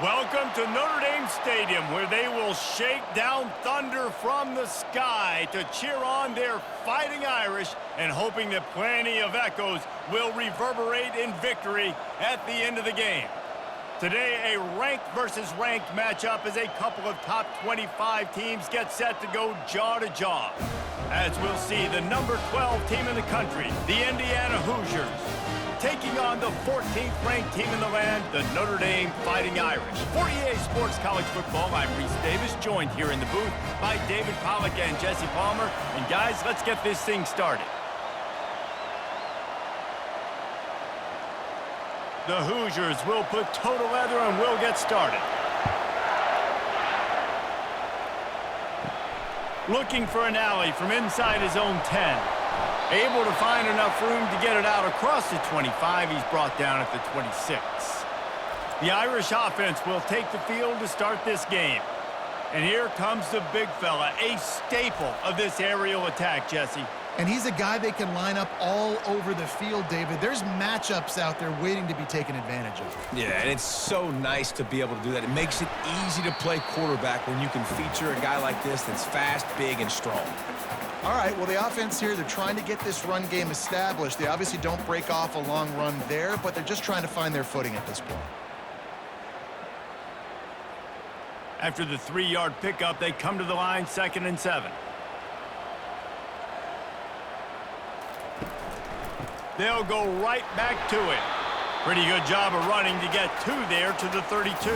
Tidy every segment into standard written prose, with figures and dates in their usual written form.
Welcome to Notre Dame Stadium, where they will shake down thunder from the sky to cheer on their Fighting Irish and hoping that plenty of echoes will reverberate in victory at the end of the game. Today, a ranked versus ranked matchup as a couple of top 25 teams get set to go jaw to jaw. As we'll see, the number 12 team in the country, the Indiana Hoosiers, taking on the 14th ranked team in the land, the Notre Dame Fighting Irish. For EA Sports College Football, I'm Reese Davis, joined here in the booth by David Pollack and Jesse Palmer. And guys, let's get this thing started. The Hoosiers will put toe to leather and will get started. Looking for an alley from inside his own 10. Able to find enough room to get it out across the 25. He's brought down at the 26. The Irish offense will take the field to start this game. And here comes the big fella, a staple of this aerial attack, Jesse. And he's a guy they can line up all over the field, David. There's matchups out there waiting to be taken advantage of. Yeah, and it's so nice to be able to do that. It makes it easy to play quarterback when you can feature a guy like this that's fast, big, and strong. All right, well, the offense here, they're trying to get this run game established. They obviously don't break off a long run there, but they're just trying to find their footing at this point. After the 3-yard pickup, they come to the line, 2nd and 7. They'll go right back to it. Pretty good job of running to get 2 there to the 32.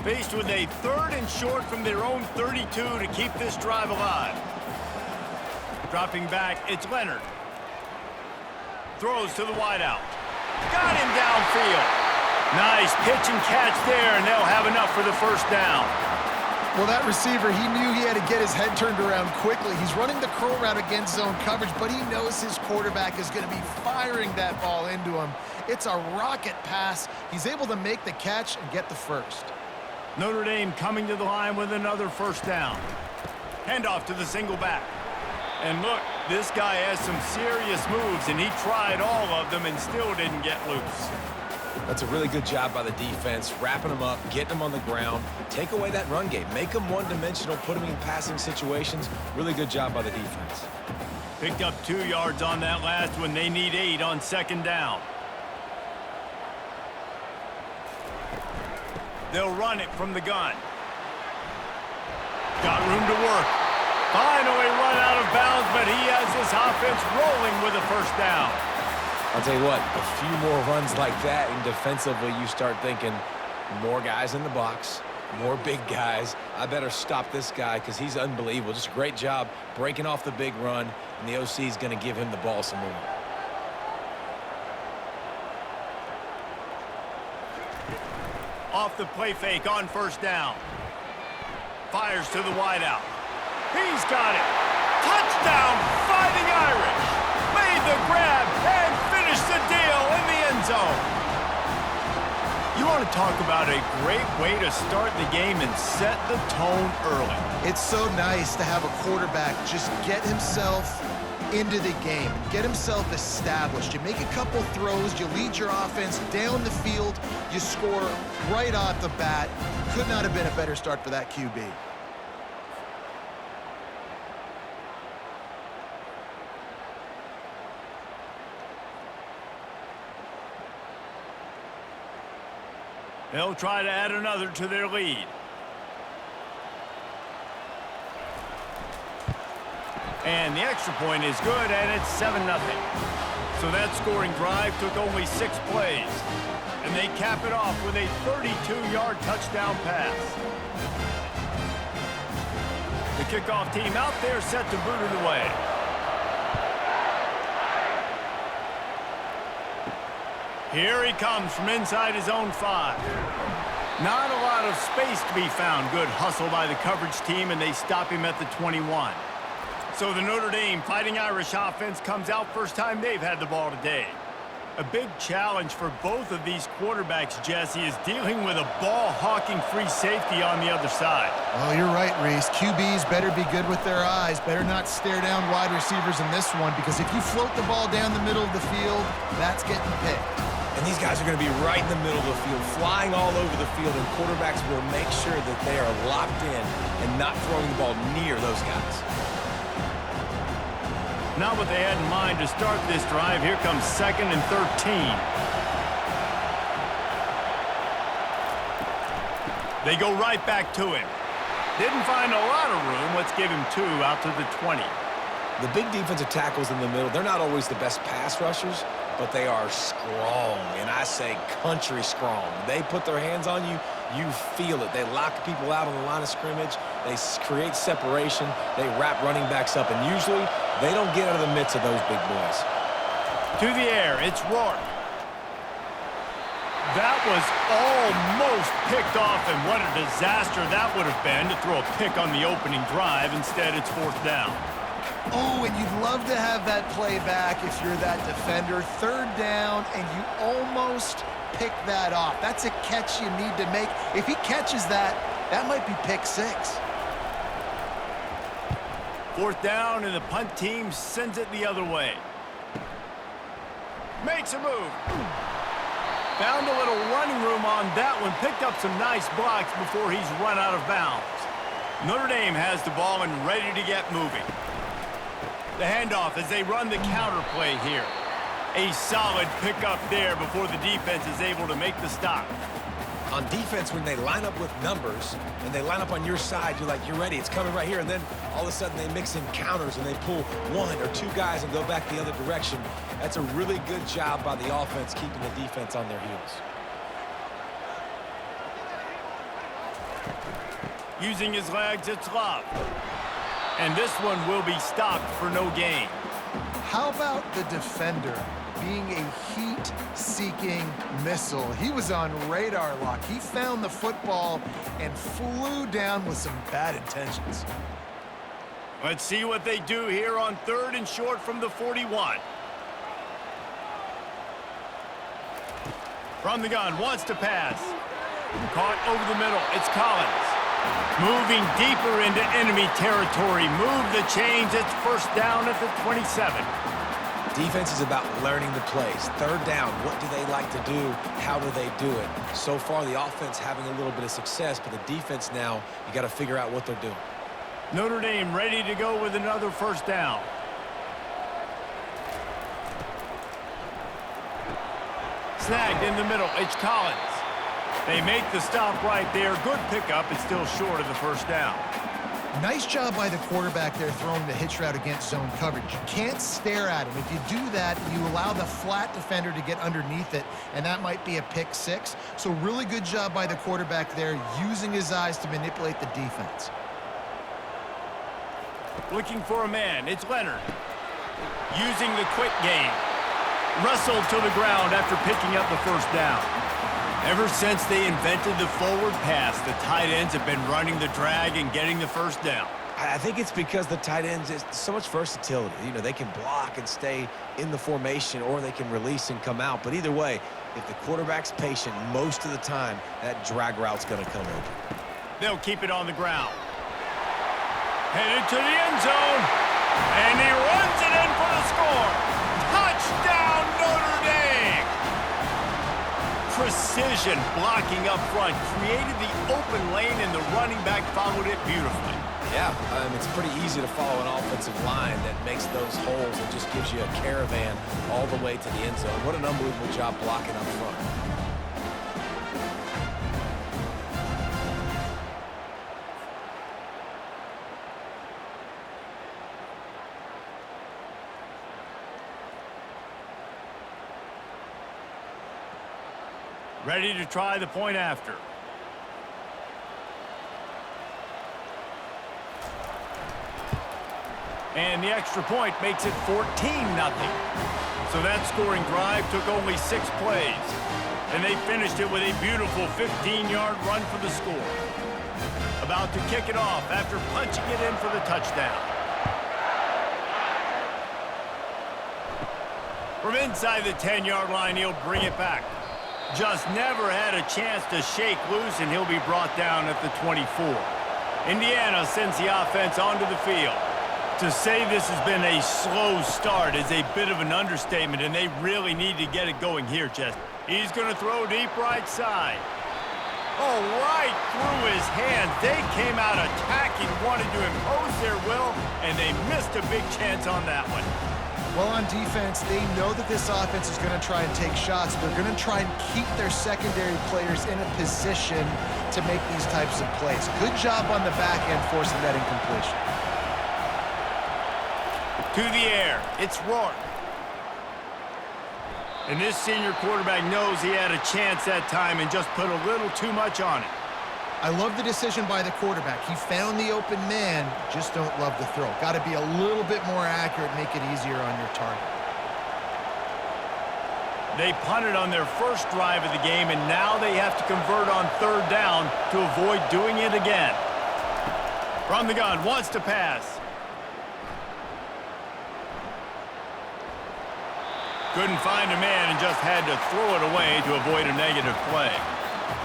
Faced with a 3rd and short from their own 32 to keep this drive alive. Dropping back, it's Leonard. Throws to the wideout. Got him downfield. Nice pitch and catch there, and they'll have enough for the first down. Well, that receiver, he knew he had to get his head turned around quickly. He's running the curl route against zone coverage, but he knows his quarterback is going to be firing that ball into him. It's a rocket pass. He's able to make the catch and get the first. Notre Dame coming to the line with another first down. Handoff to the single back. And look, this guy has some serious moves, and he tried all of them and still didn't get loose. That's a really good job by the defense, wrapping them up, getting them on the ground, take away that run game, make them one-dimensional, put them in passing situations. Really good job by the defense. Picked up 2 yards on that last one. They need 8 on 2nd down. They'll run it from the gun. Got room to work. Finally run out of bounds, but he has this offense rolling with a first down. I'll tell you what, a few more runs like that, and defensively you start thinking more guys in the box, more big guys. I better stop this guy because he's unbelievable. Just a great job breaking off the big run, and the OC is going to give him the ball some more. Off the play fake on first down. Fires to the wideout. He's got it. Touchdown, Fighting Irish. Made the grab and finished the deal in the end zone. You want to talk about a great way to start the game and set the tone early. It's so nice to have a quarterback just get himself into the game, get himself established. You make a couple throws, you lead your offense down the field, you score right off the bat. Could not have been a better start for that QB. They'll try to add another to their lead. And the extra point is good, and it's 7-0. So that scoring drive took only 6 plays. And they cap it off with a 32-yard touchdown pass. The kickoff team out there set to boot it away. Here he comes from inside his own 5. Not a lot of space to be found. Good hustle by the coverage team, and they stop him at the 21. So the Notre Dame Fighting Irish offense comes out first time they've had the ball today. A big challenge for both of these quarterbacks, Jesse, is dealing with a ball-hawking free safety on the other side. Well, you're right, Reese. QBs better be good with their eyes. Better not stare down wide receivers in this one, because if you float the ball down the middle of the field, that's getting picked. And these guys are going to be right in the middle of the field, flying all over the field, and quarterbacks will make sure that they are locked in and not throwing the ball near those guys. Not what they had in mind to start this drive. Here comes 2nd and 13. They go right back to him. Didn't find a lot of room. Let's give him 2 out to the 20. The big defensive tackles in the middle, they're not always the best pass rushers, but they are strong, and I say country strong. They put their hands on you, you feel it. They lock people out on the line of scrimmage. They create separation. They wrap running backs up, and usually they don't get out of the midst of those big boys. To the air, it's Rourke. That was almost picked off, and what a disaster that would have been to throw a pick on the opening drive. Instead, it's 4th down. Oh, and you'd love to have that play back if you're that defender. 3rd down, and you almost pick that off. That's a catch you need to make. If he catches that, that might be pick 6. 4th down, and the punt team sends it the other way. Makes a move. Found a little running room on that one. Picked up some nice blocks before he's run out of bounds. Notre Dame has the ball and ready to get moving. The handoff as they run the counter play here. A solid pickup there before the defense is able to make the stop. On defense, when they line up with numbers and they line up on your side, you're like, you're ready, it's coming right here. And then all of a sudden they mix in counters and they pull 1 or 2 guys and go back the other direction. That's a really good job by the offense keeping the defense on their heels. Using his legs, it's Love. And this one will be stopped for no gain. How about the defender being a heat-seeking missile? He was on radar lock. He found the football and flew down with some bad intentions. Let's see what they do here on 3rd and short from the 41. From the gun, wants to pass. Caught over the middle, it's Collins. Moving deeper into enemy territory. Move the chains. It's 1st down at the 27. Defense is about learning the plays. 3rd down, what do they like to do? How do they do it? So far, the offense having a little bit of success, but the defense now, you got to figure out what they're doing. Notre Dame ready to go with another 1st down. Snagged in the middle. It's Collins. They make the stop right there. Good pickup. It's still short of the 1st down. Nice job by the quarterback there throwing the hitch route against zone coverage. You can't stare at him. If you do that, you allow the flat defender to get underneath it, and that might be a pick 6. So really good job by the quarterback there, using his eyes to manipulate the defense. Looking for a man. It's Leonard. Using the quick game. Wrestled to the ground after picking up the 1st down. Ever since they invented the forward pass, the tight ends have been running the drag and getting the 1st down. I think it's because the tight ends is so much versatility. You know, they can block and stay in the formation, or they can release and come out. But either way, if the quarterback's patient most of the time, that drag route's going to come open. They'll keep it on the ground. Headed to the end zone. And he runs it in for the score. Touchdown, Notre Dame! Precision blocking up front created the open lane, and the running back followed it beautifully. Yeah, it's pretty easy to follow an offensive line that makes those holes and just gives you a caravan all the way to the end zone. What an unbelievable job blocking up front. Ready to try the point after. And the extra point makes it 14-0. So that scoring drive took only 6 plays. And they finished it with a beautiful 15-yard run for the score. About to kick it off after punching it in for the touchdown. From inside the 10-yard line, he'll bring it back. Just never had a chance to shake loose, and he'll be brought down at the 24. Indiana sends the offense onto the field. To say this has been a slow start is a bit of an understatement, and they really need to get it going here, Jess. He's going to throw deep right side. Oh, right through his hands. They came out attacking, wanted to impose their will, and they missed a big chance on that one. Well, on defense, they know that this offense is going to try and take shots. They're going to try and keep their secondary players in a position to make these types of plays. Good job on the back end forcing that incompletion. To the air, it's Rourke. And this senior quarterback knows he had a chance that time and just put a little too much on it. I love the decision by the quarterback. He found the open man, just don't love the throw. Got to be a little bit more accurate, make it easier on your target. They punted on their first drive of the game, and now they have to convert on third down to avoid doing it again. From the gun, wants to pass. Couldn't find a man and just had to throw it away to avoid a negative play.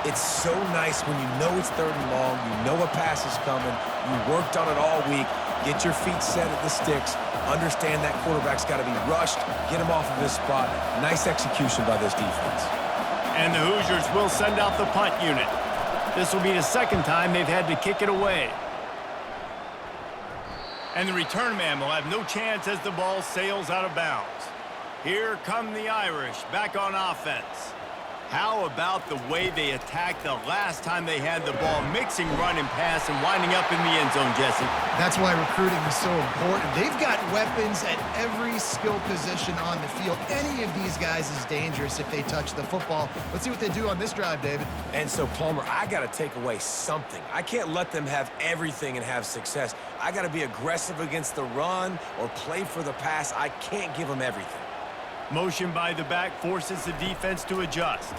It's so nice when you know it's third and long, you know a pass is coming, you worked on it all week, get your feet set at the sticks, understand that quarterback's got to be rushed, get him off of his spot. Nice execution by this defense. And the Hoosiers will send out the punt unit. This will be the second time they've had to kick it away. And the return man will have no chance as the ball sails out of bounds. Here come the Irish back on offense. How about the way they attacked the last time they had the ball, mixing run and pass and winding up in the end zone, Jesse? That's why recruiting is so important. They've got weapons at every skill position on the field. Any of these guys is dangerous if they touch the football. Let's see what they do on this drive, David. And so, Palmer, I got to take away something. I can't let them have everything and have success. I got to be aggressive against the run or play for the pass. I can't give them everything. Motion by the back forces the defense to adjust.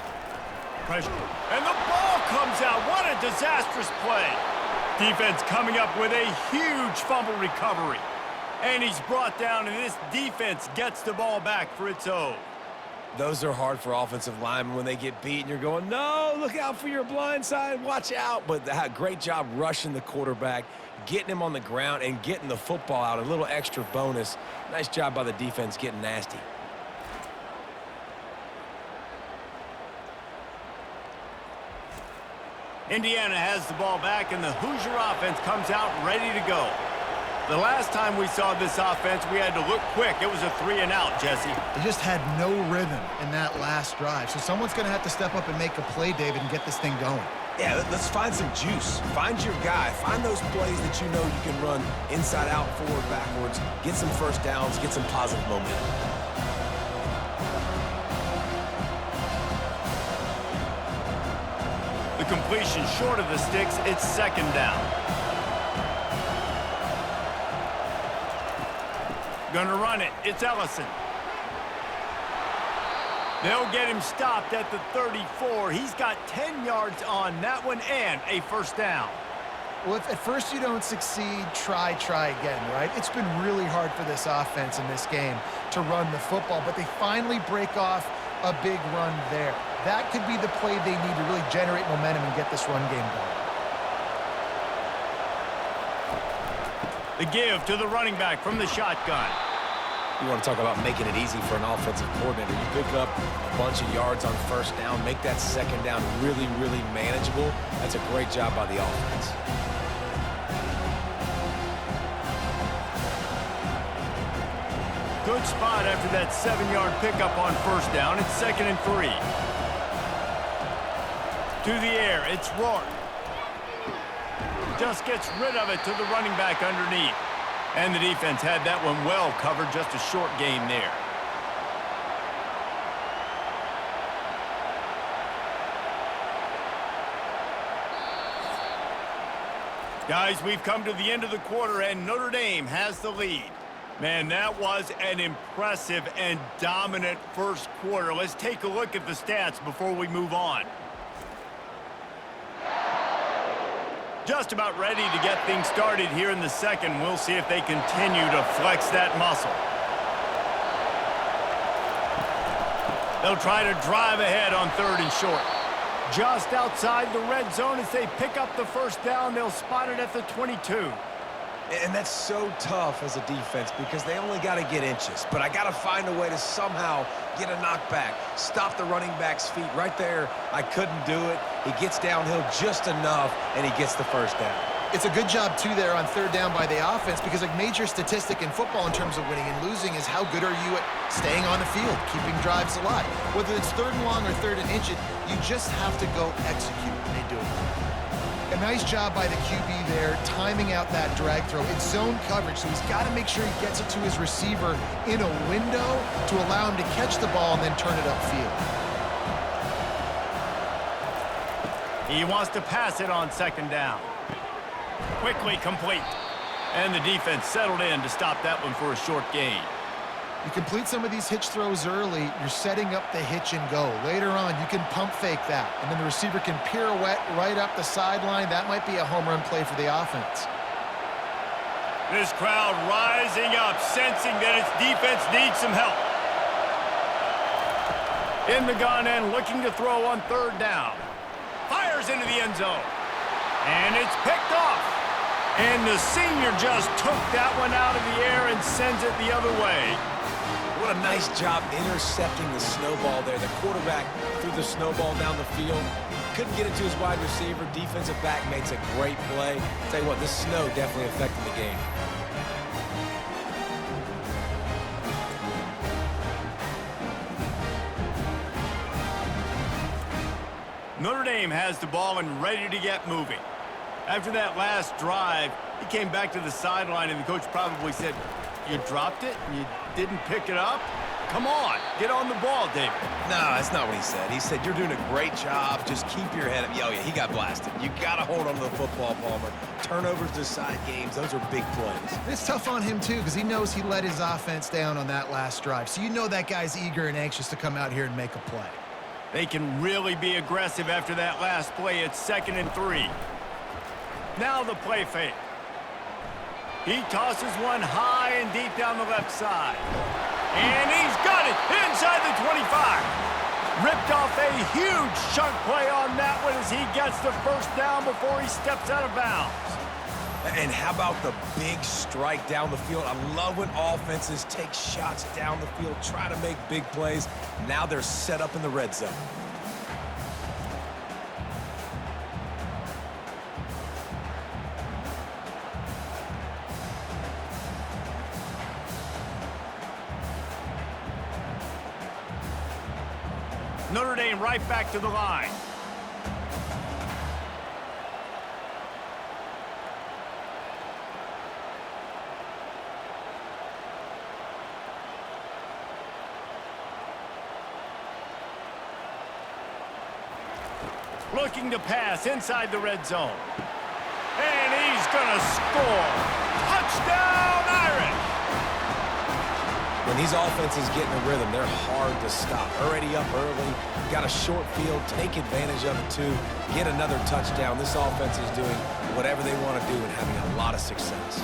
Pressure. And the ball comes out. What a disastrous play. Defense coming up with a huge fumble recovery. And he's brought down, and this defense gets the ball back for its own. Those are hard for offensive linemen when they get beat and you're going, no, look out for your blind side, watch out. But great job rushing the quarterback, getting him on the ground, and getting the football out. A little extra bonus. Nice job by the defense getting nasty. Indiana has the ball back, and the Hoosier offense comes out ready to go. The last time we saw this offense, we had to look quick. It was a 3-and-out, Jesse. They just had no rhythm in that last drive. So someone's going to have to step up and make a play, David, and get this thing going. Yeah, let's find some juice. Find your guy. Find those plays that you know you can run inside out, forward, backwards. Get some first downs. Get some positive momentum. The completion short of the sticks, it's second down. Gonna run it, it's Ellison. They'll get him stopped at the 34. He's got 10 yards on that one and a first down. Well, if at first you don't succeed, try again, right? It's been really hard for this offense in this game to run the football, but they finally break off a big run there. That could be the play they need to really generate momentum and get this run game going. The give to the running back from the shotgun. You want to talk about making it easy for an offensive coordinator. You pick up a bunch of yards on first down, make that second down really, really manageable. That's a great job by the offense. Good spot after that 7-yard pickup on first down. It's 2nd and 3. To the air, it's Rourke. Just gets rid of it to the running back underneath. And the defense had that one well covered, just a short gain there. Guys, we've come to the end of the quarter, and Notre Dame has the lead. Man, that was an impressive and dominant first quarter. Let's take a look at the stats before we move on. Just about ready to get things started here in the second. We'll see if they continue to flex that muscle. They'll try to drive ahead on 3rd and short. Just outside the red zone as they pick up the first down. They'll spot it at the 22. And that's so tough as a defense because they only got to get inches. But I got to find a way to somehow get a knockback, stop the running back's feet right there. I couldn't do it. He gets downhill just enough, and he gets the first down. It's a good job, too, there on 3rd down by the offense because a major statistic in football in terms of winning and losing is how good are you at staying on the field, keeping drives alive. Whether it's 3rd and long or 3rd and inch, you just have to go execute, and they do it. A nice job by the QB there, timing out that drag throw. It's zone coverage, so he's got to make sure he gets it to his receiver in a window to allow him to catch the ball and then turn it upfield. He wants to pass it on 2nd down. Quickly complete. And the defense settled in to stop that one for a short gain. You complete some of these hitch throws early, you're setting up the hitch and go. Later on, you can pump fake that, and then the receiver can pirouette right up the sideline. That might be a home run play for the offense. This crowd rising up, sensing that its defense needs some help. In the gun and looking to throw on 3rd down. Fires into the end zone. And it's picked off. And the senior just took that one out of the air and sends it the other way. What a nice job intercepting the snowball there. The quarterback threw the snowball down the field. Couldn't get it to his wide receiver. Defensive back makes a great play. Tell you what, this snow definitely affected the game. Notre Dame has the ball and ready to get moving. After that last drive, he came back to the sideline, and the coach probably said, "You dropped it? You didn't pick it up? Come on, get on the ball, David." No, that's not what he said. He said, "You're doing a great job. Just keep your head up." Oh, yeah, he got blasted. You got to hold on to the football, Palmer. Turnovers decide games. Those are big plays. It's tough on him, too, because he knows he let his offense down on that last drive. So you know that guy's eager and anxious to come out here and make a play. They can really be aggressive after that last play. It's 2nd and 3. Now the play fake. He tosses one high and deep down the left side. And he's got it inside the 25. Ripped off a huge chunk play on that one as he gets the first down before he steps out of bounds. And how about the big strike down the field? I love when offenses take shots down the field, try to make big plays. Now they're set up in the red zone. Notre Dame right back to the line. Looking to pass inside the red zone. And he's going to score. Touchdown, Irish! When these offenses get in a rhythm, they're hard to stop. Already up early, got a short field, take advantage of it too, get another touchdown. This offense is doing whatever they want to do and having a lot of success.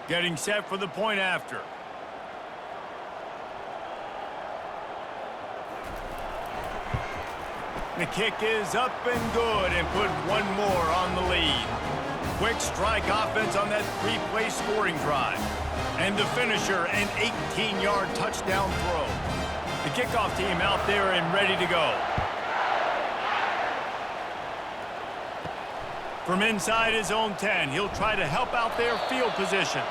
Getting set for the point after. The kick is up and good and put one more on the lead. Quick strike offense on that 3-play scoring drive. And the finisher, an 18-yard touchdown throw. The kickoff team out there and ready to go. From inside his own 10, he'll try to help out their field position.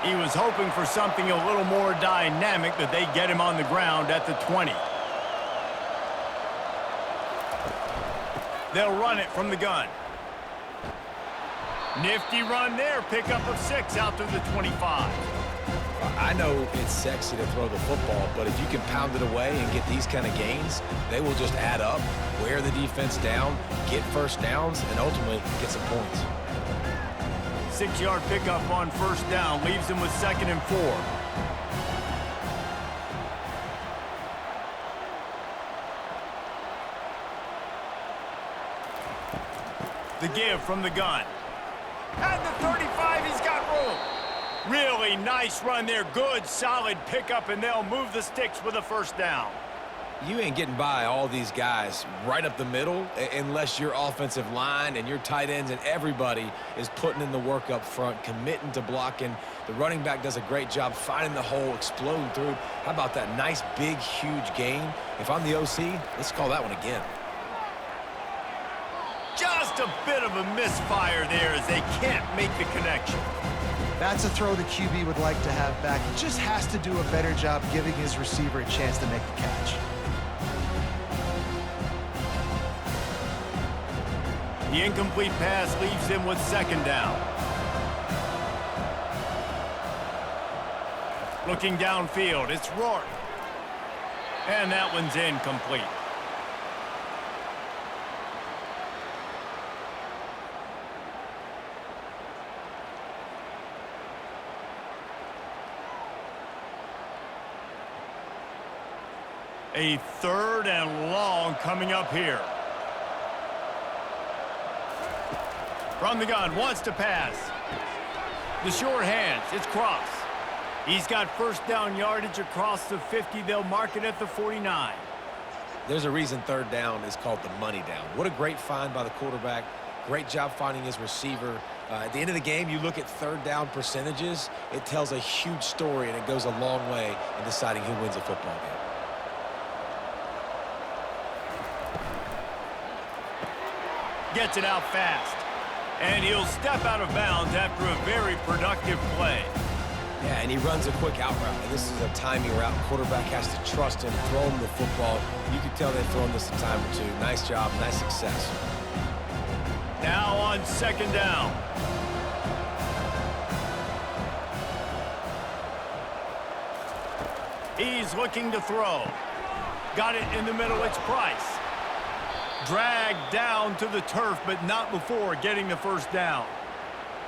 He was hoping for something a little more dynamic, but they get him on the ground at the 20. They'll run it from the gun. Nifty run there, pickup of 6 out to the 25. I know it's sexy to throw the football, but if you can pound it away and get these kind of gains, they will just add up, wear the defense down, get first downs, and ultimately get some points. 6-yard pickup on first down. Leaves him with 2nd and 4. The give from the gun. At the 35, he's got room. Really nice run there. Good, solid pickup, and they'll move the sticks with a first down. You ain't getting by all these guys right up the middle unless your offensive line and your tight ends and everybody is putting in the work up front, committing to blocking. The running back does a great job finding the hole, exploding through. How about that nice, big, huge gain? If I'm the OC, let's call that one again. Just a bit of a misfire there as they can't make the connection. That's a throw the QB would like to have back. He just has to do a better job giving his receiver a chance to make the catch. The incomplete pass leaves him with 2nd down. Looking downfield, it's Rourke. And that one's incomplete. A 3rd and long coming up here. From the gun, wants to pass. The short hands, it's Cross. He's got first down yardage across the 50. They'll mark it at the 49. There's a reason 3rd down is called the money down. What a great find by the quarterback. Great job finding his receiver. At the end of the game, you look at 3rd down percentages. It tells a huge story, and it goes a long way in deciding who wins a football game. Gets it out fast. And he'll step out of bounds after a very productive play. Yeah, and he runs a quick out route. And this is a timing route. Quarterback has to trust him, throw him the football. You can tell they've thrown this a time or two. Nice job, nice success. Now on 2nd down. He's looking to throw. Got it in the middle, it's Price. Dragged down to the turf, but not before getting the first down.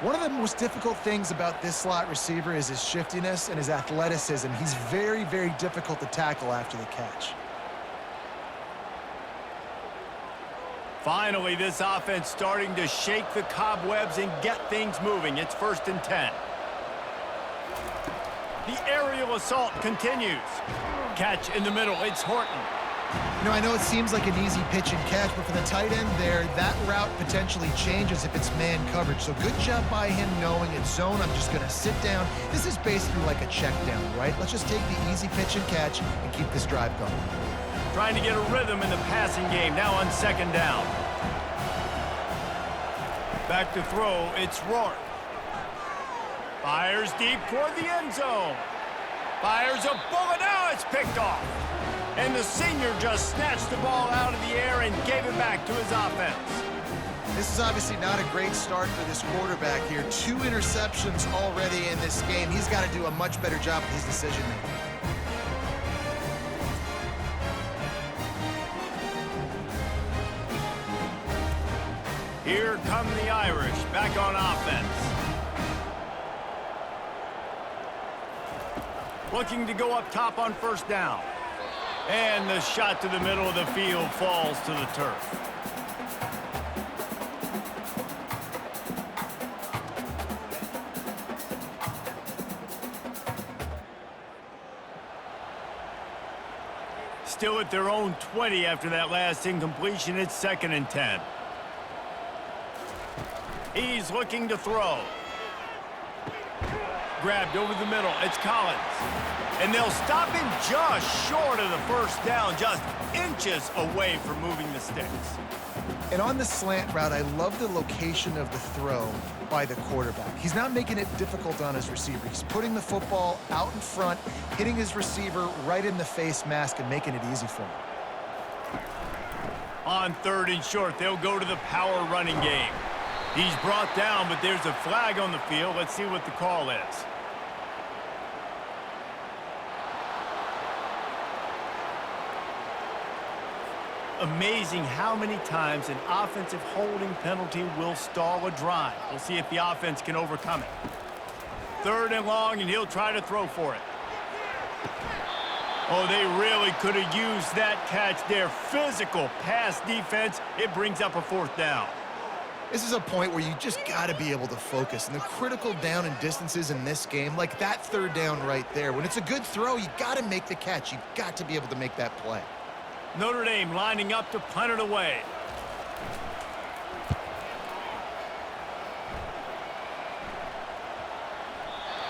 One of the most difficult things about this slot receiver is his shiftiness and his athleticism. He's very, very difficult to tackle after the catch. Finally, this offense starting to shake the cobwebs and get things moving. It's 1st and 10. The aerial assault continues. Catch in the middle, it's Horton. You know, I know it seems like an easy pitch and catch, but for the tight end there, that route potentially changes if it's man coverage. So good job by him knowing it's zone. I'm just going to sit down. This is basically like a check down, right? Let's just take the easy pitch and catch and keep this drive going. Trying to get a rhythm in the passing game. Now on 2nd down. Back to throw, it's Rourke. Fires deep toward the end zone. Fires a bullet, now it's picked off. And the senior just snatched the ball out of the air and gave it back to his offense. This is obviously not a great start for this quarterback here. 2 interceptions already in this game. He's got to do a much better job with his decision-making. Here come the Irish, back on offense. Looking to go up top on first down. And the shot to the middle of the field falls to the turf. Still at their own 20 after that last incompletion. It's 2nd and 10. He's looking to throw. Grabbed over the middle. It's Collins. And they'll stop him just short of the first down, just inches away from moving the sticks. And on the slant route, I love the location of the throw by the quarterback. He's not making it difficult on his receiver. He's putting the football out in front, hitting his receiver right in the face mask and making it easy for him. On 3rd and short, they'll go to the power running game. He's brought down, but there's a flag on the field. Let's see what the call is. amazing how many times an offensive holding penalty will stall a drive. We'll see if the offense can overcome it. 3rd and long, and he'll try to throw for it. Oh, they really could have used that catch there. Physical pass defense. It brings up a 4th down. This is a point where you just got to be able to focus. And the critical down and distances in this game, like that 3rd down right there, when it's a good throw, you got to make the catch. You got to be able to make that play. Notre Dame lining up to punt it away.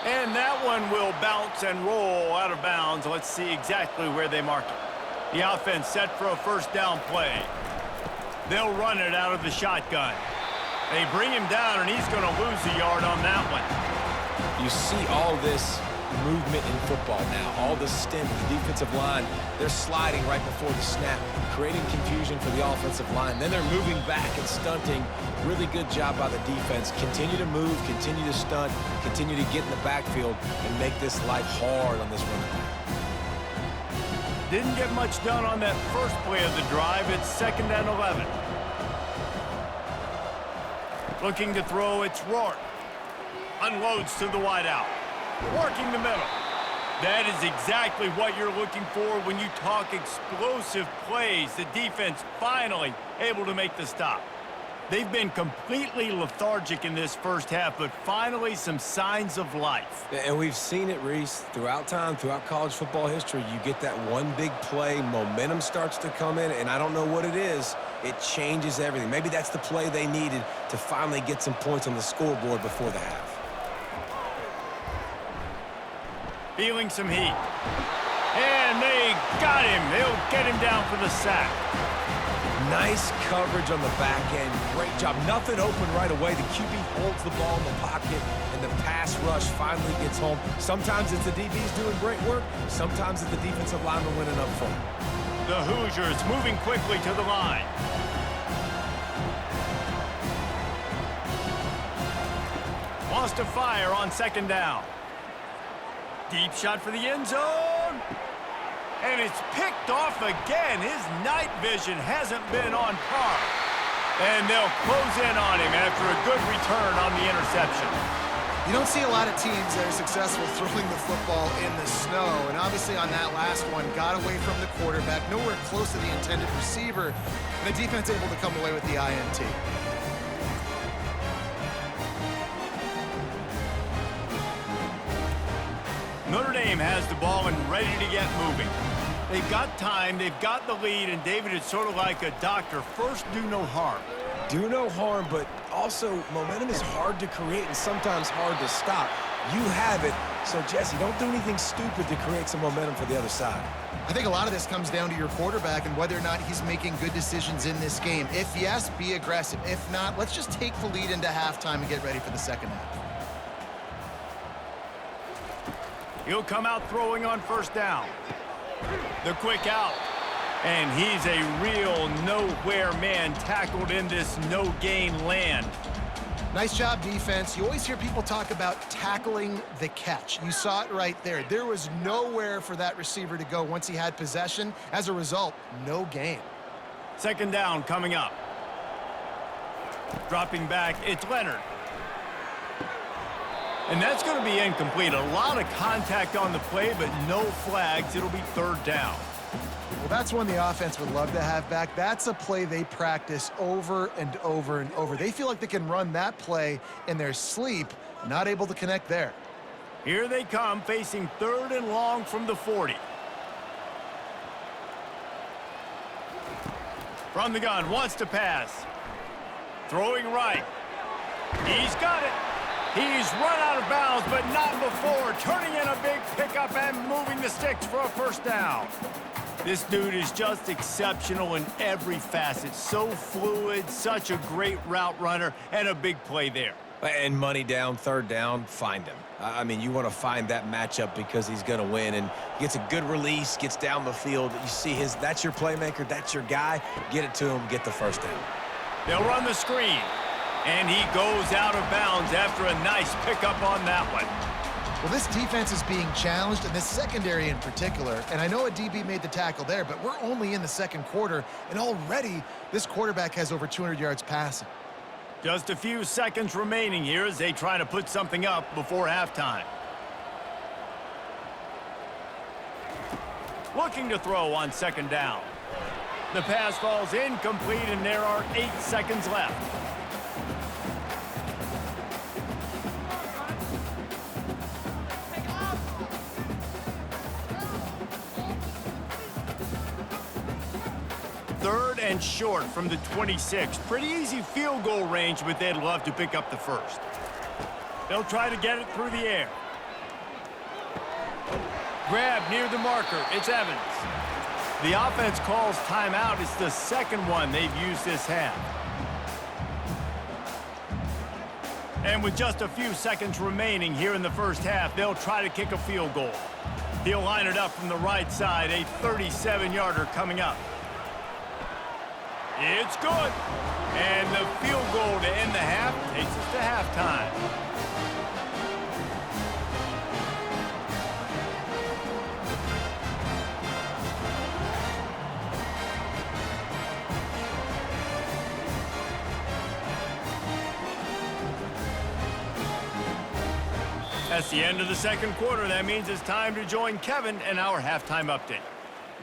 And that one will bounce and roll out of bounds. Let's see exactly where they mark it. The offense set for a 1st down play. They'll run it out of the shotgun. They bring him down, and he's going to lose a yard on that one. You see all this movement in football now. All the stim, the defensive line, they're sliding right before the snap, creating confusion for the offensive line. Then they're moving back and stunting. Really good job by the defense. Continue to move, continue to stunt, continue to get in the backfield and make this life hard on this running back. Didn't get much done on that first play of the drive. It's 2nd and 11. Looking to throw, it's Rourke. Unloads to the wideout. Working the middle. That is exactly what you're looking for when you talk explosive plays. The defense finally able to make the stop. They've been completely lethargic in this first half, but finally some signs of life. And we've seen it, Reese, throughout time, throughout college football history. You get that one big play, momentum starts to come in, and I don't know what it is. It changes everything. Maybe that's the play they needed to finally get some points on the scoreboard before the half. Feeling some heat. And they got him. They'll get him down for the sack. Nice coverage on the back end. Great job. Nothing open right away. The QB holds the ball in the pocket, and the pass rush finally gets home. Sometimes it's the DBs doing great work. Sometimes it's the defensive lineman winning up front. The Hoosiers moving quickly to the line. Lost to fire on 2nd down. Deep shot for the end zone. And it's picked off again. His night vision hasn't been on par. And they'll close in on him after a good return on the interception. You don't see a lot of teams that are successful throwing the football in the snow. And obviously on that last one, got away from the quarterback, nowhere close to the intended receiver. And the defense able to come away with the INT. Notre Dame has the ball and ready to get moving. They've got time, they've got the lead, and David, it's sort of like a doctor. First, do no harm. Do no harm, but also momentum is hard to create and sometimes hard to stop. You have it, so Jesse, don't do anything stupid to create some momentum for the other side. I think a lot of this comes down to your quarterback and whether or not he's making good decisions in this game. If yes, be aggressive. If not, let's just take the lead into halftime and get ready for the second half. He'll come out throwing on 1st down. The quick out. And he's a real nowhere man tackled in this no-gain land. Nice job, defense. You always hear people talk about tackling the catch. You saw it right there. There was nowhere for that receiver to go once he had possession. As a result, no gain. 2nd down coming up. Dropping back, it's Leonard. And that's going to be incomplete. A lot of contact on the play, but no flags. It'll be 3rd down. Well, that's one the offense would love to have back. That's a play they practice over and over and over. They feel like they can run that play in their sleep, not able to connect there. Here they come, facing 3rd and long from the 40. From the gun, wants to pass. Throwing right. He's got it. He's run out of bounds, but not before. Turning in a big pickup and moving the sticks for a 1st down. This dude is just exceptional in every facet. So fluid, such a great route runner, and a big play there. And money down, 3rd down, find him. I mean, you want to find that matchup because he's going to win, and gets a good release, gets down the field. You see that's your playmaker, that's your guy. Get it to him, get the 1st down. They'll run the screen. And he goes out of bounds after a nice pickup on that one. Well, this defense is being challenged, and this secondary in particular. And I know a DB made the tackle there, but we're only in the second quarter, and already this quarterback has over 200 yards passing. Just a few seconds remaining here as they try to put something up before halftime. Looking to throw on second down. The pass falls incomplete, and there are 8 seconds left. Third and short from the 26. Pretty easy field goal range, but they'd love to pick up the first. They'll try to get it through the air. Grab near the marker. It's Evans. The offense calls timeout. It's the second one they've used this half. And with just a few seconds remaining here in the first half, they'll try to kick a field goal. He'll line it up from the right side. A 37-yarder coming up. It's good. And the field goal to end the half takes us to halftime. That's the end of the second quarter. That means it's time to join Kevin in our halftime update.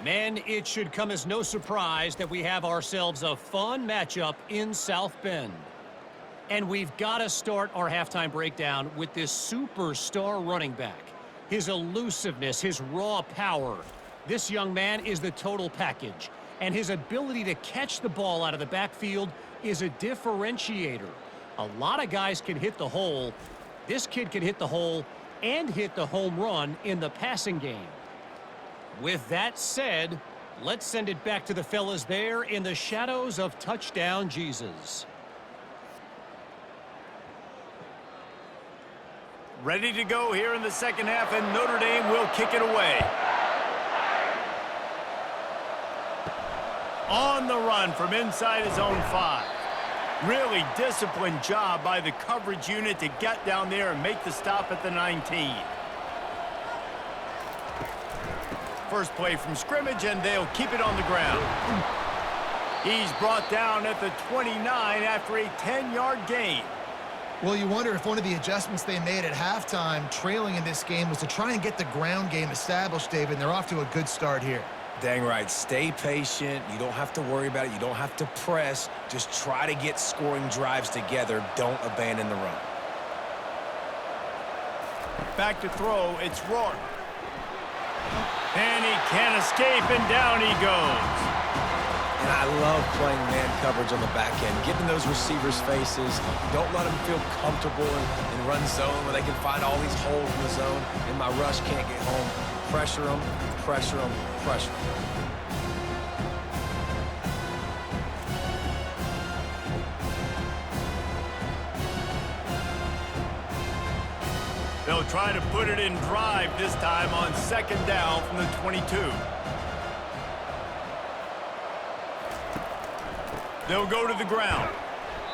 Man, it should come as no surprise that we have ourselves a fun matchup in South Bend. And we've got to start our halftime breakdown with this superstar running back. His elusiveness, his raw power. This young man is the total package. And his ability to catch the ball out of the backfield is a differentiator. A lot of guys can hit the hole. This kid can hit the hole and hit the home run in the passing game. With that said, let's send it back to the fellas there in the shadows of touchdown Jesus. Ready to go here in the second half, and Notre Dame will kick it away. On the run from inside his own 5. Really disciplined job by the coverage unit to get down there and make the stop at the 19. First play from scrimmage, and they'll keep it on the ground. He's brought down at the 29 after a 10-yard gain. Well, you wonder if one of the adjustments they made at halftime, trailing in this game, was to try and get the ground game established, David, and they're off to a good start here. Dang right. Stay patient. You don't have to worry about it. You don't have to press. Just try to get scoring drives together. Don't abandon the run. Back to throw. It's Rourke. And he can't escape, and down he goes. And I love playing man coverage on the back end, getting those receivers' faces. Don't let them feel comfortable in run zone where they can find all these holes in the zone, and my rush can't get home. Pressure them, pressure them, pressure them. They'll try to put it in drive this time on second down from the 22. They'll go to the ground.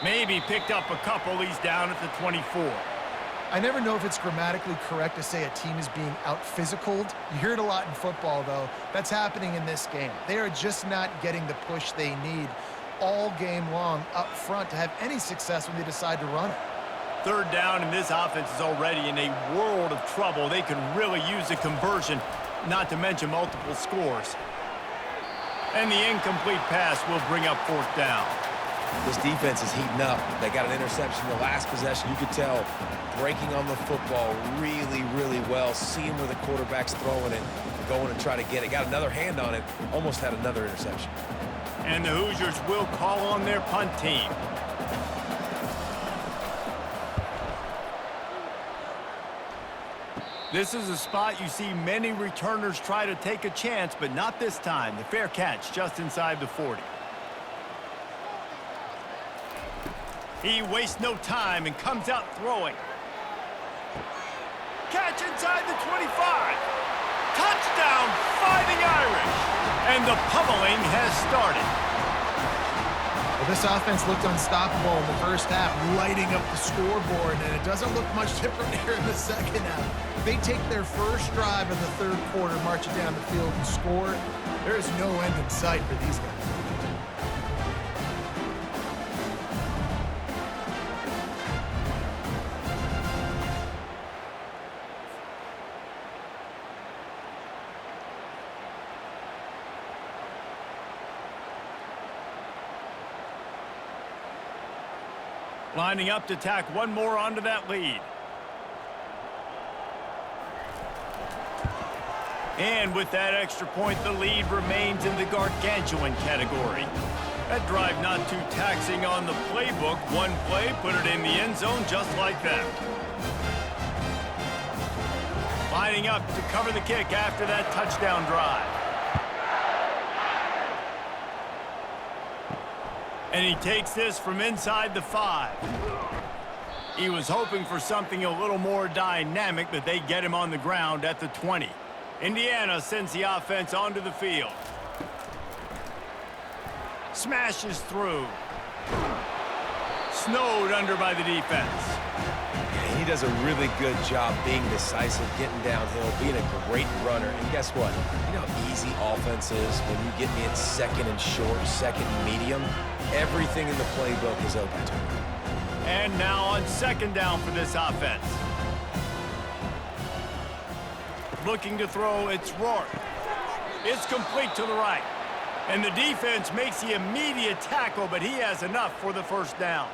Maybe picked up a couple. He's down at the 24. I never know if it's grammatically correct to say a team is being out-physicaled. You hear it a lot in football, though. That's happening in this game. They are just not getting the push they need all game long up front to have any success when they decide to run it. Third down, and this offense is already in a world of trouble. They could really use a conversion, not to mention multiple scores. And the incomplete pass will bring up fourth down. This defense is heating up. They got an interception the last possession. You could tell breaking on the football really, really well, seeing where the quarterback's throwing it, going to try to get it. Got another hand on it, almost had another interception. And the Hoosiers will call on their punt team. This is a spot you see many returners try to take a chance, but not this time. The fair catch just inside the 40. He wastes no time and comes out throwing. Catch inside the 25. Touchdown, Fighting Irish. And the pummeling has started. Well, this offense looked unstoppable in the first half, lighting up the scoreboard, and it doesn't look much different here in the second half. They take their first drive in the third quarter, march it down the field, and score. There is no end in sight for these guys. Lining up to tack one more onto that lead. And with that extra point, the lead remains in the gargantuan category. That drive not too taxing on the playbook. One play, put it in the end zone just like that. Lining up to cover the kick after that touchdown drive. And he takes this from inside the 5. He was hoping for something a little more dynamic, but they get him on the ground at the 20. Indiana sends the offense onto the field. Smashes through. Snowed under by the defense. Yeah, he does a really good job being decisive, getting downhill, being a great runner. And guess what? You know how easy offense is when you get me at second and short, second and medium? Everything in the playbook is open to him. And now on second down for this offense. Looking to throw, it's Rourke. It's complete to the right. And the defense makes the immediate tackle, but he has enough for the first down.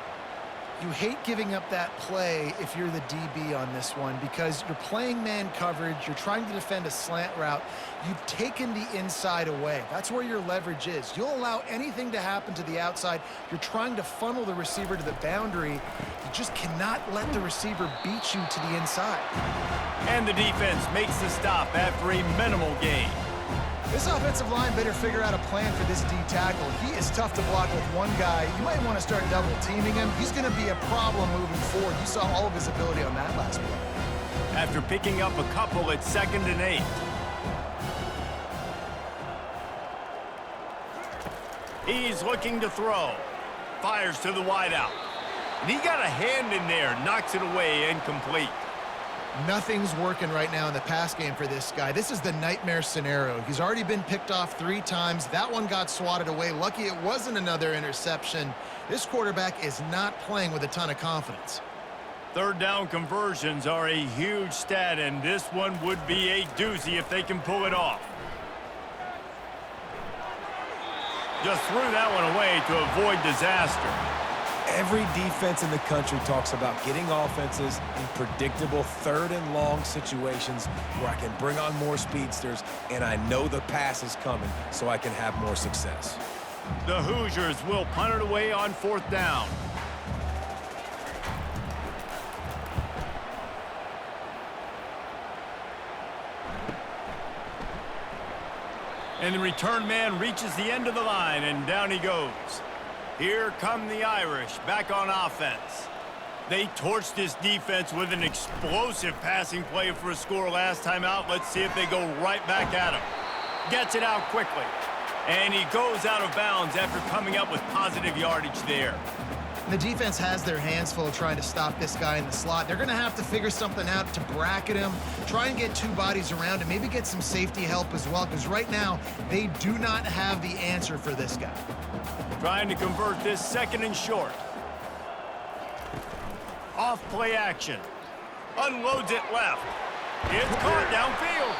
You hate giving up that play if you're the DB on this one because you're playing man coverage, you're trying to defend a slant route, you've taken the inside away. That's where your leverage is. You'll allow anything to happen to the outside. You're trying to funnel the receiver to the boundary. You just cannot let the receiver beat you to the inside. And the defense makes the stop after a minimal gain. This offensive line better figure out a plan for this D tackle. He is tough to block with one guy. You might want to start double teaming him. He's going to be a problem moving forward. You saw all of his ability on that last play. After picking up a couple, it's 2nd and 8. He's looking to throw. Fires to the wideout. And he got a hand in there, knocks it away, incomplete. Nothing's working right now in the pass game for this guy. This is the nightmare scenario. He's already been picked off 3 times. That one got swatted away. Lucky it wasn't another interception. This quarterback is not playing with a ton of confidence. Third down conversions are a huge stat, and this one would be a doozy if they can pull it off. Just threw that one away to avoid disaster. Every defense in the country talks about getting offenses in predictable 3rd and long situations where I can bring on more speedsters and I know the pass is coming so I can have more success. The Hoosiers will punt it away on 4th down. And the return man reaches the end of the line, and down he goes. Here come the Irish back on offense. They torched this defense with an explosive passing play for a score last time out. Let's see if they go right back at him. Gets it out quickly. And he goes out of bounds after coming up with positive yardage there. The defense has their hands full trying to stop this guy in the slot. They're going to have to figure something out to bracket him, try and get 2 bodies around him, maybe get some safety help as well, because right now they do not have the answer for this guy. Trying to convert this 2nd and short. Off play action. Unloads it left. It's caught downfield.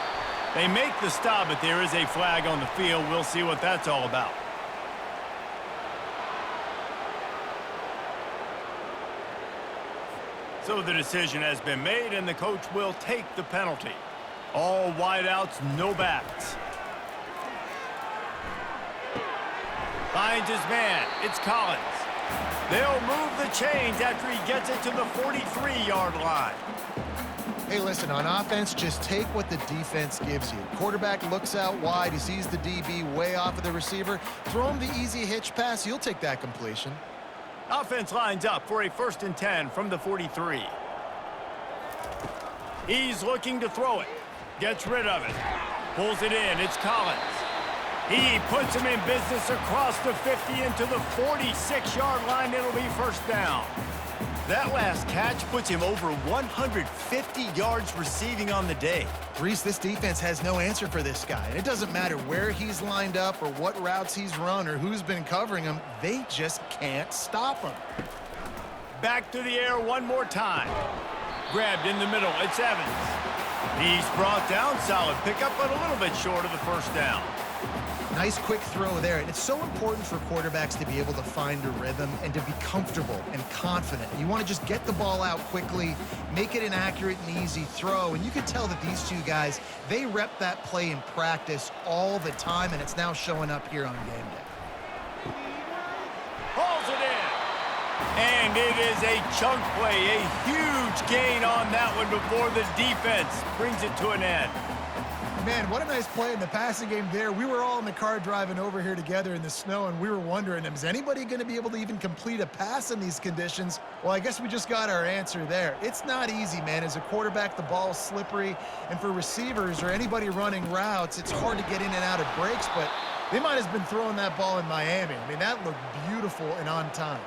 They make the stop, but there is a flag on the field. We'll see what that's all about. So the decision has been made, and the coach will take the penalty. All wideouts, no backs. Finds his man. It's Collins. They'll move the chains after he gets it to the 43-yard line. Hey, listen, on offense, just take what the defense gives you. Quarterback looks out wide. He sees the DB way off of the receiver. Throw him the easy hitch pass. You'll take that completion. Offense lines up for a 1st and 10 from the 43. He's looking to throw it. Gets rid of it. Pulls it in. It's Collins. He puts him in business across the 50 into the 46-yard line. It'll be first down. That last catch puts him over 150 yards receiving on the day. Reese, this defense has no answer for this guy. And it doesn't matter where he's lined up or what routes he's run or who's been covering him. They just can't stop him. Back to the air one more time. Grabbed in the middle. It's Evans. He's brought down. Solid pickup, but a little bit short of the first down. Nice quick throw there. And it's so important for quarterbacks to be able to find a rhythm and to be comfortable and confident. You want to just get the ball out quickly, make it an accurate and easy throw. And you can tell that these two guys, they rep that play in practice all the time, and it's now showing up here on game day. Hauls it in. And it is a chunk play, a huge gain on that one before the defense brings it to an end. Man, what a nice play in the passing game there. We were all in the car driving over here together in the snow, and we were wondering, is anybody going to be able to even complete a pass in these conditions? Well, I guess we just got our answer there. It's not easy, man. As a quarterback, the ball's slippery, and for receivers or anybody running routes, it's hard to get in and out of breaks, but they might have been throwing that ball in Miami. I mean, that looked beautiful and on time.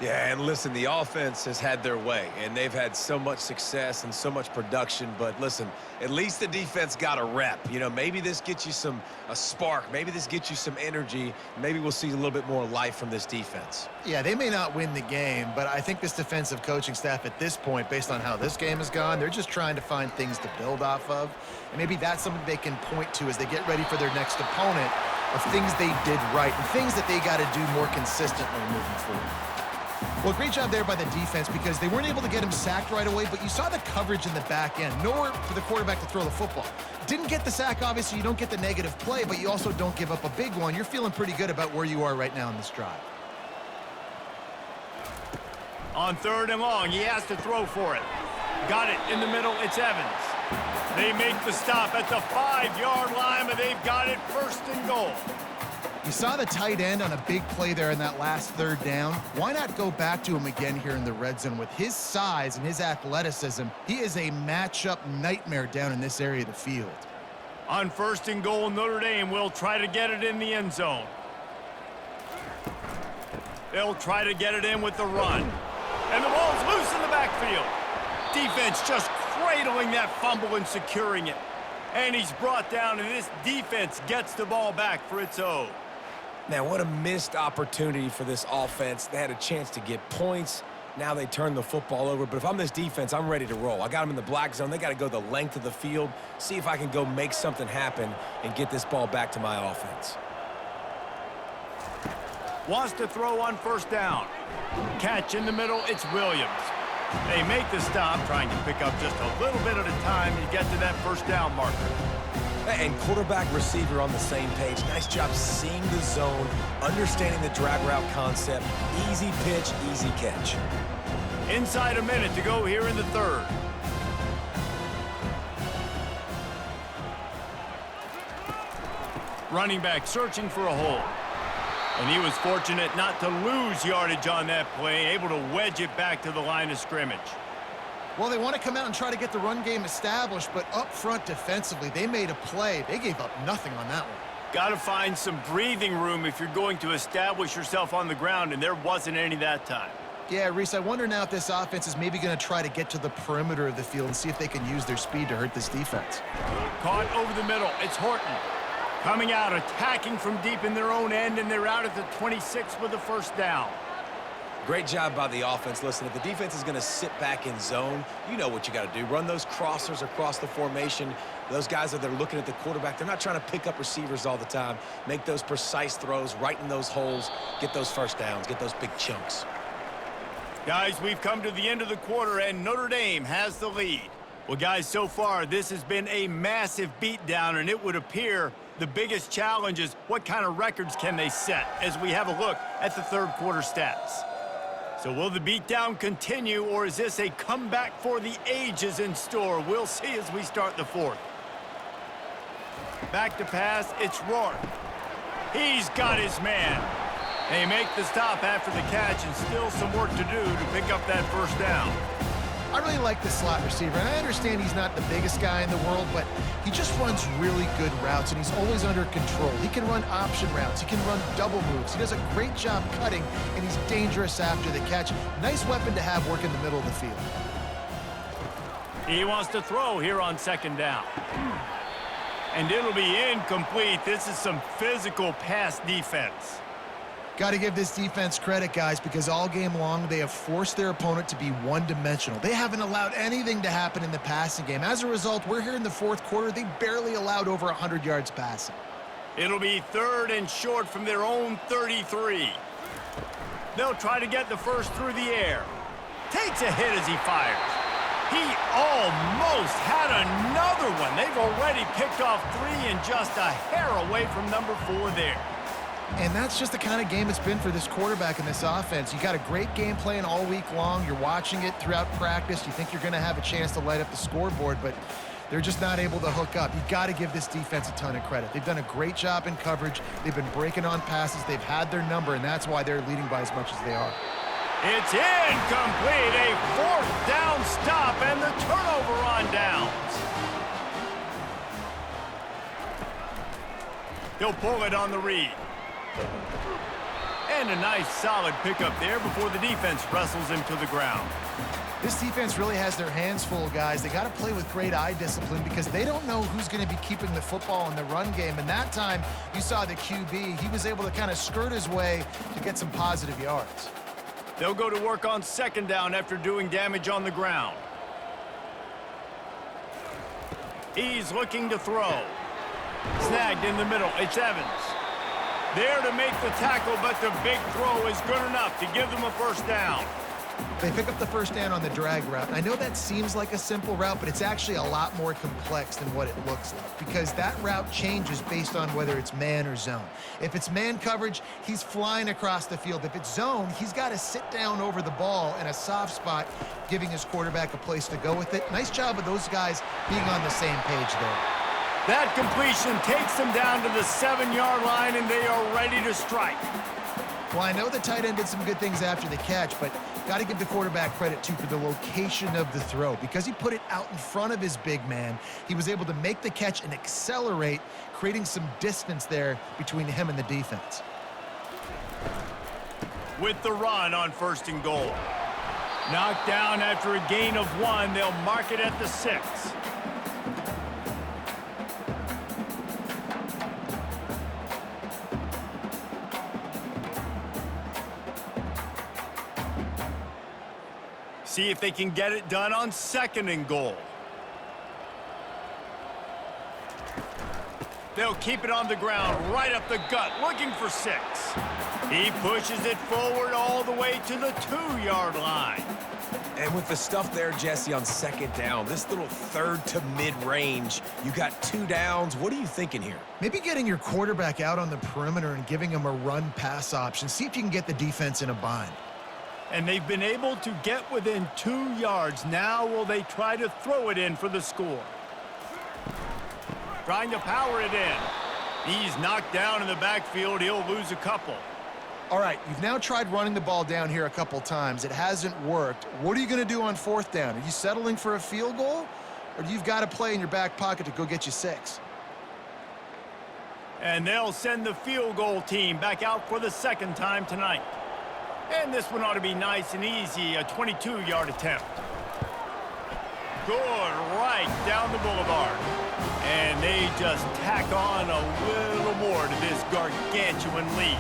Yeah, and listen, the offense has had their way, and they've had so much success and so much production. But listen, at least the defense got a rep. You know, maybe this gets you a spark. Maybe this gets you some energy. Maybe we'll see a little bit more life from this defense. Yeah, they may not win the game, but I think this defensive coaching staff at this point, based on how this game has gone, they're just trying to find things to build off of. And maybe that's something they can point to as they get ready for their next opponent of things they did right and things that they got to do more consistently moving forward. Well, great job there by the defense because they weren't able to get him sacked right away, but you saw the coverage in the back end. Nowhere for the quarterback to throw the football. Didn't get the sack, obviously. You don't get the negative play, but you also don't give up a big one. You're feeling pretty good about where you are right now in this drive. On 3rd and long, he has to throw for it. Got it in the middle. It's Evans. They make the stop at the 5-yard line, but they've got it 1st and goal. You saw the tight end on a big play there in that last 3rd down. Why not go back to him again here in the red zone? With his size and his athleticism, he is a matchup nightmare down in this area of the field. On 1st and goal, Notre Dame will try to get it in the end zone. They'll try to get it in with the run. And the ball's loose in the backfield. Defense just cradling that fumble and securing it. And he's brought down, and this defense gets the ball back for its own. Man, what a missed opportunity for this offense. They had a chance to get points. Now they turn the football over. But if I'm this defense, I'm ready to roll. I got them in the black zone. They got to go the length of the field, see if I can go make something happen and get this ball back to my offense. Wants to throw on 1st down. Catch in the middle, it's Williams. They make the stop, trying to pick up just a little bit at a time to get to that 1st down marker. And quarterback receiver on the same page. Nice job seeing the zone, understanding the drag route concept. Easy pitch, easy catch. Inside a minute to go here in the 3rd. Running back searching for a hole. And he was fortunate not to lose yardage on that play, able to wedge it back to the line of scrimmage. Well, they want to come out and try to get the run game established, but up front defensively, they made a play. They gave up nothing on that one. Got to find some breathing room if you're going to establish yourself on the ground, and there wasn't any that time. Yeah, Reese, I wonder now if this offense is maybe going to try to get to the perimeter of the field and see if they can use their speed to hurt this defense. Caught over the middle. It's Horton. Coming out, attacking from deep in their own end, and they're out at the 26 with the 1st down. Great job by the offense. Listen, if the defense is going to sit back in zone, you know what you got to do. Run those crossers across the formation. Those guys that are looking at the quarterback, they're not trying to pick up receivers all the time. Make those precise throws, right in those holes, get those 1st downs, get those big chunks. Guys, we've come to the end of the quarter, and Notre Dame has the lead. Well, guys, so far, this has been a massive beatdown, and it would appear the biggest challenge is what kind of records can they set as we have a look at the 3rd quarter stats. So will the beatdown continue, or is this a comeback for the ages in store? We'll see as we start the 4th. Back to pass, it's Rourke. He's got his man. They make the stop after the catch, and still some work to do to pick up that 1st down. I really like the slot receiver, and I understand he's not the biggest guy in the world, but he just runs really good routes, and he's always under control. He can run option routes. He can run double moves. He does a great job cutting, and he's dangerous after the catch. Nice weapon to have working the middle of the field. He wants to throw here on second down. And it'll be incomplete. This is some physical pass defense. Got to give this defense credit, guys, because all game long they have forced their opponent to be one-dimensional. They haven't allowed anything to happen in the passing game. As a result, we're here in the fourth quarter. They barely allowed over 100 yards passing. It'll be 3rd and short from their own 33. They'll try to get the first through the air. Takes a hit as he fires. He almost had another one. They've already picked off 3 and just a hair away from number 4 there. And that's just the kind of game it's been for this quarterback in this offense. You got a great game plan all week long. You're watching it throughout practice. You think you're going to have a chance to light up the scoreboard, but they're just not able to hook up. You've got to give this defense a ton of credit. They've done a great job in coverage. They've been breaking on passes. They've had their number, and that's why they're leading by as much as they are. It's incomplete. A 4th down stop and the turnover on downs. He'll pull it on the read. And a nice solid pickup there before the defense wrestles him to the ground. This defense really has their hands full, guys. They got to play with great eye discipline because they don't know who's going to be keeping the football in the run game. And that time, you saw the QB. He was able to kind of skirt his way to get some positive yards. They'll go to work on second down after doing damage on the ground. He's looking to throw. Snagged in the middle. It's Evans. There to make the tackle, but the big throw is good enough to give them a first down. They pick up the first down on the drag route. I know that seems like a simple route, but it's actually a lot more complex than what it looks like because that route changes based on whether it's man or zone. If it's man coverage, he's flying across the field. If it's zone, he's got to sit down over the ball in a soft spot, giving his quarterback a place to go with it. Nice job of those guys being on the same page there. That completion takes them down to the 7-yard line, and they are ready to strike. Well, I know the tight end did some good things after the catch, but got to give the quarterback credit, too, for the location of the throw. Because he put it out in front of his big man, he was able to make the catch and accelerate, creating some distance there between him and the defense. With the run on 1st and goal. Knocked down after a gain of 1, they'll mark it at the 6. See if they can get it done on 2nd and goal. They'll keep it on the ground, right up the gut, looking for 6. He pushes it forward all the way to the 2-yard line. And with the stuff there, Jesse, on 2nd down, this little 3rd to mid-range, you got 2 downs. What are you thinking here? Maybe getting your quarterback out on the perimeter and giving him a run-pass option. See if you can get the defense in a bind. And they've been able to get within 2 yards. Now will they try to throw it in for the score? Trying to power it in. He's knocked down in the backfield. He'll lose a couple. All right, you've now tried running the ball down here a couple times. It hasn't worked. What are you going to do on 4th down? Are you settling for a field goal? Or do you've got to play in your back pocket to go get you 6? And they'll send the field goal team back out for the 2nd time tonight. And this one ought to be nice and easy, a 22-yard attempt. Good, right down the boulevard. And they just tack on a little more to this gargantuan lead.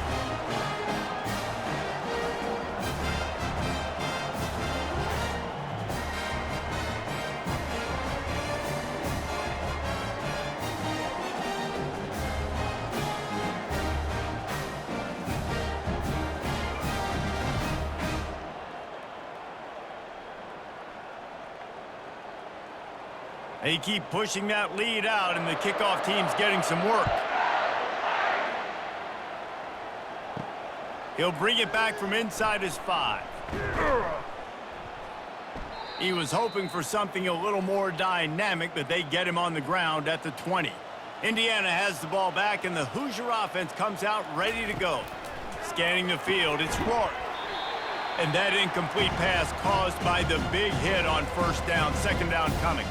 They keep pushing that lead out, and the kickoff team's getting some work. He'll bring it back from inside his 5. He was hoping for something a little more dynamic, but they get him on the ground at the 20. Indiana has the ball back, and the Hoosier offense comes out ready to go. Scanning the field, it's Rourke. And that incomplete pass caused by the big hit on first down, second down coming.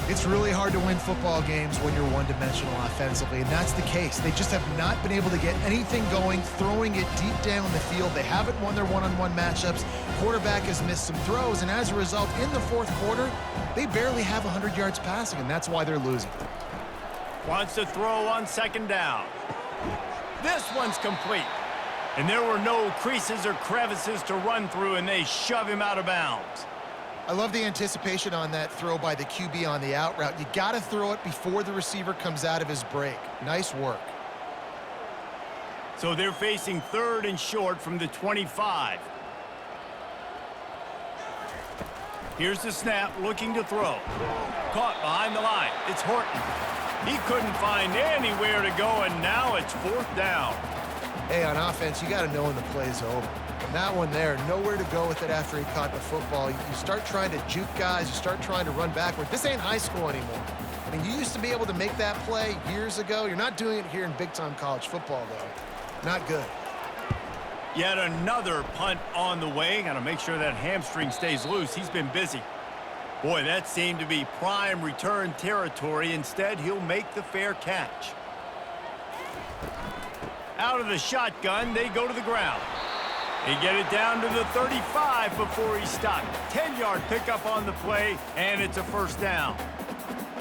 It's really hard to win football games when you're one-dimensional offensively, and that's the case. They just have not been able to get anything going, throwing it deep down the field. They haven't won their one-on-one matchups. Quarterback has missed some throws, and as a result, in the fourth quarter, they barely have 100 yards passing, and that's why they're losing. Wants to throw on second down. This one's complete. And there were no creases or crevices to run through, and they shove him out of bounds. I love the anticipation on that throw by the QB on the out route. You got to throw it before the receiver comes out of his break. Nice work. So they're facing third and short from the 25. Here's the snap, looking to throw. Caught behind the line. It's Horton. He couldn't find anywhere to go, and now it's fourth down. Hey, on offense, you got to know when the play's over. That one there, nowhere to go with it after he caught the football. You start trying to juke guys. You start trying to run backward. This ain't high school anymore. I mean, you used to be able to make that play years ago. You're not doing it here in big-time college football, though. Not good. Yet another punt on the way. Got to make sure that hamstring stays loose. He's been busy. Boy, that seemed to be prime return territory. Instead, he'll make the fair catch. Out of the shotgun, they go to the ground. They get it down to the 35 before he's stopped. 10-yard pickup on the play, and it's a first down.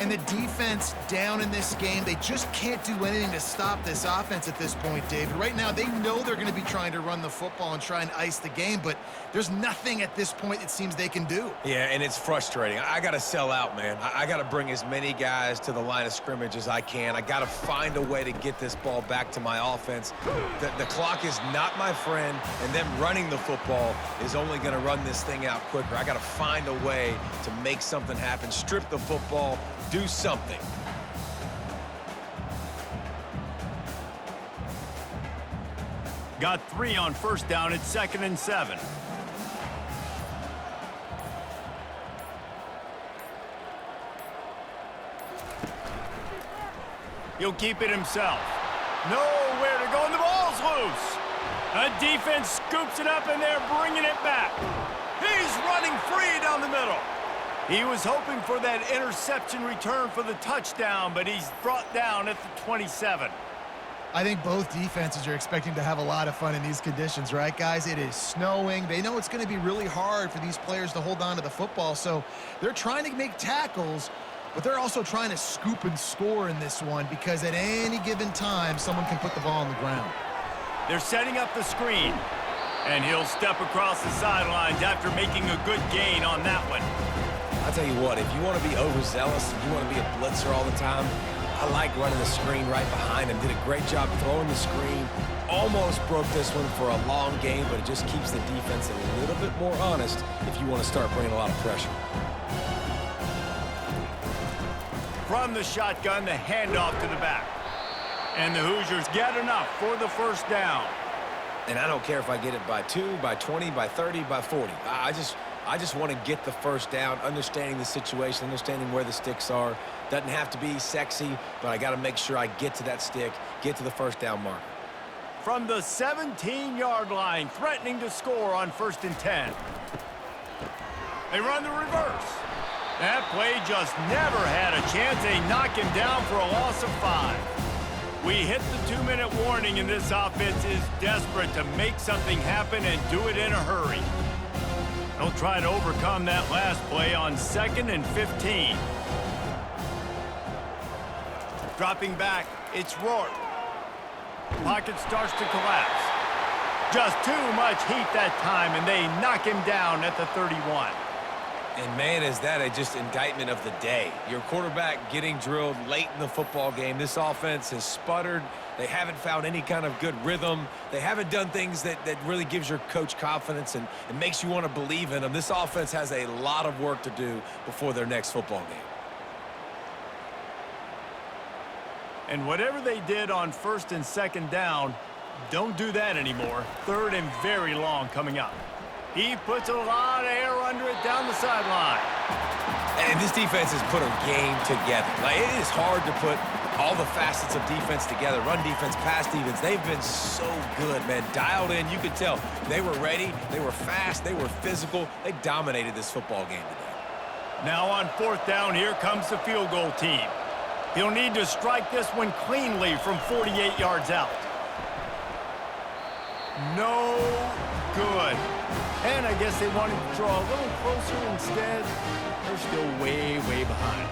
And the defense down in this game, they just can't do anything to stop this offense at this point, David. Right now, they know they're going to be trying to run the football and try and ice the game, but there's nothing at this point it seems they can do. Yeah, and it's frustrating. I got to sell out, man. I got to bring as many guys to the line of scrimmage as I can. I got to find a way to get this ball back to my offense. The clock is not my friend, and them running the football is only going to run this thing out quicker. I got to find a way to make something happen, strip the football, do something. Got 3 on first down at 2nd and 7. He'll keep it himself. Nowhere to go, and the ball's loose. A defense scoops it up, and they're bringing it back. He's running free down the middle. He was hoping for that interception return for the touchdown, but he's brought down at the 27. I think both defenses are expecting to have a lot of fun in these conditions, right, guys? It is snowing. They know it's going to be really hard for these players to hold on to the football, so they're trying to make tackles, but they're also trying to scoop and score in this one because at any given time, someone can put the ball on the ground. They're setting up the screen, and he'll step across the sidelines after making a good gain on that one. I'll tell you what, if you want to be overzealous, if you want to be a blitzer all the time, I like running the screen right behind him. Did a great job throwing the screen. Almost broke this one for a long game, but it just keeps the defense a little bit more honest if you want to start bringing a lot of pressure. From the shotgun, the handoff to the back. And the Hoosiers get enough for the first down. And I don't care if I get it by 2, by 20, by 30, by 40. I just want to get the first down, understanding the situation, understanding where the sticks are. Doesn't have to be sexy, but I got to make sure I get to that stick, get to the first down mark. From the 17-yard line, threatening to score on 1st and 10. They run the reverse. That play just never had a chance. They knock him down for a loss of 5. We hit the 2-minute warning, and this offense is desperate to make something happen and do it in a hurry. They'll try to overcome that last play on 2nd and 15. Dropping back, it's Rourke. Pocket starts to collapse. Just too much heat that time, and they knock him down at the 31. And, man, is that a just indictment of the day. Your quarterback getting drilled late in the football game. This offense has sputtered. They haven't found any kind of good rhythm. They haven't done things that really gives your coach confidence and makes you want to believe in them. This offense has a lot of work to do before their next football game. And whatever they did on 1st and 2nd down, don't do that anymore. 3rd and very long coming up. He puts a lot of air under it down the sideline. And this defense has put a game together. Like, it is hard to put All the facets of defense together, run defense, pass defense, they've been so good, man. Dialed in, you could tell. They were ready, they were fast, they were physical. They dominated this football game today. Now on 4th down, here comes the field goal team. He'll need to strike this one cleanly from 48 yards out. No good. And I guess they wanted to draw a little closer instead. They're still way, way behind.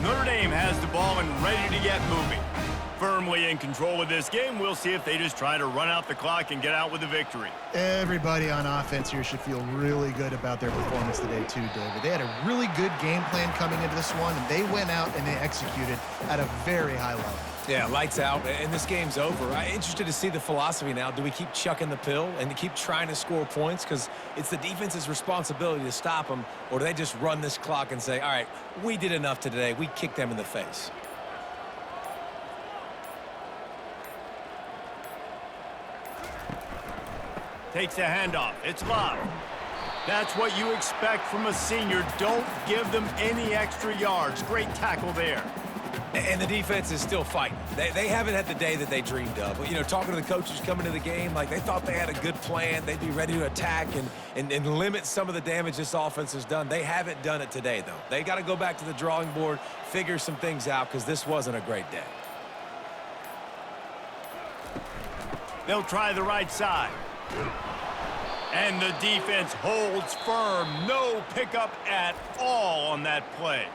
Notre Dame has the ball and ready to get moving. Firmly in control of this game, we'll see if they just try to run out the clock and get out with a victory. Everybody on offense here should feel really good about their performance today too, David. They had a really good game plan coming into this one, and they went out and they executed at a very high level. Yeah, lights out, and this game's over. I'm interested to see the philosophy now. Do we keep chucking the pill and keep trying to score points? Because it's the defense's responsibility to stop them, or do they just run this clock and say, all right, we did enough today. We kicked them in the face. Takes a handoff. It's Love. That's what you expect from a senior. Don't give them any extra yards. Great tackle there. And the defense is still fighting. They haven't had the day that they dreamed of. But, you know, talking to the coaches coming to the game, like they thought they had a good plan. They'd be ready to attack and limit some of the damage this offense has done. They haven't done it today, though. They got to go back to the drawing board, figure some things out, because this wasn't a great day. They'll try the right side. And the defense holds firm. No pickup at all on that play.